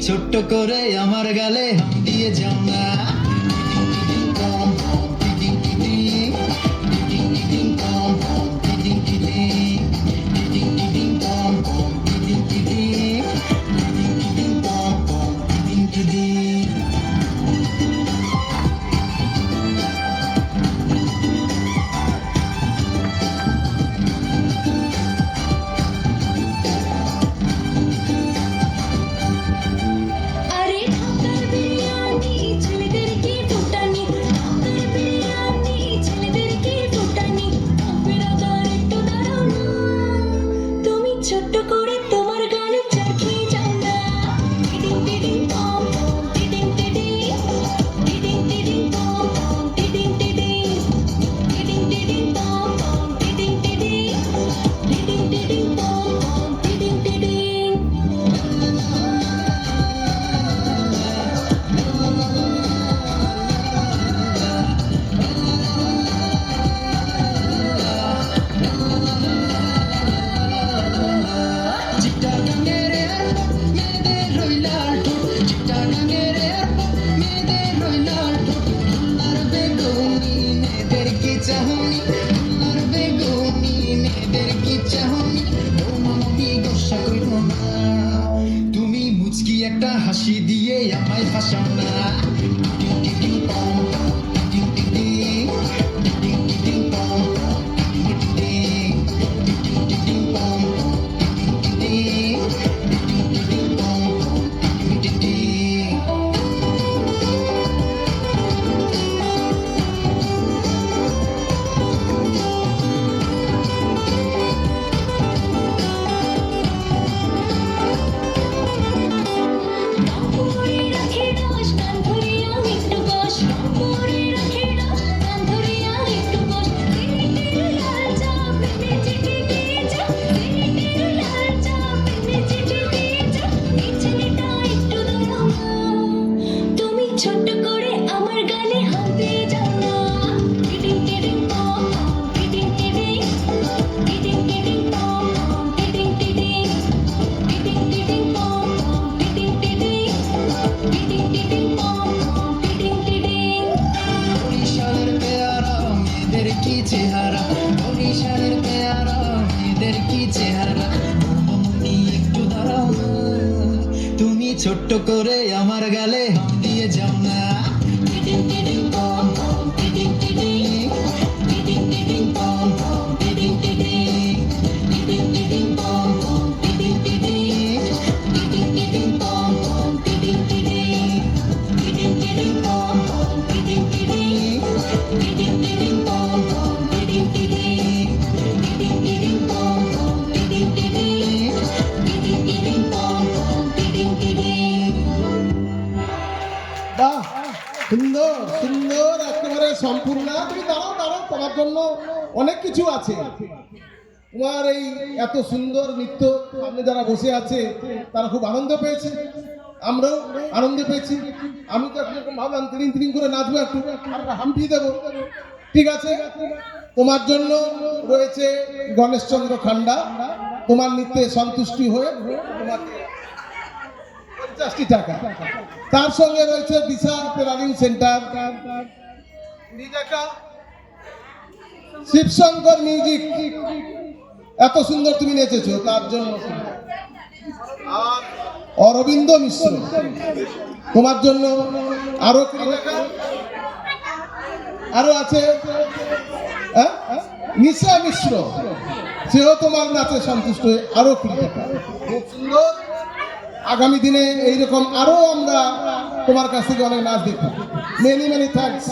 ছোট্ট করে আমার গালে হাম দিয়ে যাও না। আরে ঢাকার বিরিয়ানি ছেলেদেরকে ফুটানি, ঢাকার বিরিয়ানি ছেলেদেরকে ফুটানি। আপনারা একটু দাঁড়াও না, তুমি ছোট্ট করে তোমার গালে চা খেয়ে যাও না। টিডিং টিডিং পম পম, টিডিং টিডিং, টিডিং টিডিং পম পম, টিডিং টিডিং, টিডিং টিডিং পম পম, টিডিং টিডিং, টিডিং টিডিং পম পম, টিডিং টিডিং। চিটাগাঙের এয়ারপোর্ট, মেয়েদের রইলার ঠোঁট। চিটাগাঙের এয়ারপোর্ট, মেয়েদের রইলার ঠোঁট। খুলনার বেগুনি, মেয়েদের কি চাহনি। খুলনার বেগুনি, মেয়েদের কি চাহনি। ও মামনি গোসা কইরো না, তুমি মুচকি একটা হাসি দিয়ে আমায় ফাঁসাও না। টিটিং টিটিং পম পম, টিটিং টিটিং, টিটিং টিটিং পম পম, টিটিং টিটিং, টিটিং টিটিং পম পম, টিটিং টিটিং, টিটিং টিটিং পম পম, টিটিং টিটিং। রংপুরে রাখে রস, কান ধরিয়া একটু বস। রংপুরে রাখে রস, কান ধরিয়া একটু বস। সিলেটের লাল চা প্রেমে চিঠি দিয়ে যা, সিলেটের লাল চা প্রেমে চিঠি দিয়ে যা। এই ছেলেটা একটু দাঁড়াও না, তুমি ছোট্ট করে আমার গালে হাত দিয়ে যাও না। টিডিং টিডিং পম পম, টিডিং টিডিং, টিডিং টিডিং পম পম, টিডিং টিডিং, টিডিং টিডিং পম পম, টিডিং টিডিং, টিডিং টিডিং পম পম, টিডিং টিডিং। বরিশালের পেয়ারা মেয়েদের কি চেহারা, বরিশালের পেয়ারা মেয়েদের কি চেহারা। ও মামনি একটু দাঁড়াও না, তুমি ছোট্ট করে আমার গালে হাম দিয়ে যাও না। টিটিং টিটিং পম পম, টিটিং টিটিং, টিটিং টিটিং পম পম, টিটিং টিটিং, টিটিং টিটিং পম পম, টিটিং টিটিং, টিটিং টিটিং পম পম, টিটিং টিটিং, টিটিং টিটিং পম পম, টিটিং টিটিং, টিটিং টিটিং পম পম, টিটিং টিটিং, টিটিং টিটিং পম পম, টিটিং টিটিং, টিটিং টিটিং পম পম, টিটিং টিটিং। বাহ, সুন্দর সুন্দর, একেবারে সম্পূর্ণ। তুমি দাঁড়াও দাঁড়াও, তোমার জন্য অনেক কিছু আছে। তোমার এই এত সুন্দর নৃত্য সামনে যারা বসে আছে তারা খুব আনন্দ পেয়েছে, আমরাও আনন্দ পেয়েছি। আমি তো এরকম ভাবলাম তিরিং তিরিং করে নাচবো, একটু আর একটা হাম্পি দেবো। ঠিক আছে, তোমার জন্য রয়েছে গণেশচন্দ্র খান্ডা। তোমার নৃত্যে সন্তুষ্টি হয়ে তোমাকে 50টি টাকা। তার সঙ্গে রয়েছে বিশাল ট্রেনিং সেন্টার, 20 টাকা। শিবশঙ্কর মিউজিক, এত সুন্দর তুমি নেচেছো তার জন্য। আর অরবিন্দ মিশ্র, তোমার জন্য আরো 20 টাকা। আরো আছে নিশা মিশ্র, সেও তোমার নাচে সন্তুষ্ট হয়ে আরো 20 টাকা। খুব সুন্দর। আগামী দিনে এইরকম আরো আমরা তোমার কাছ থেকে অনেক নাচ দেখব। Many many thanks.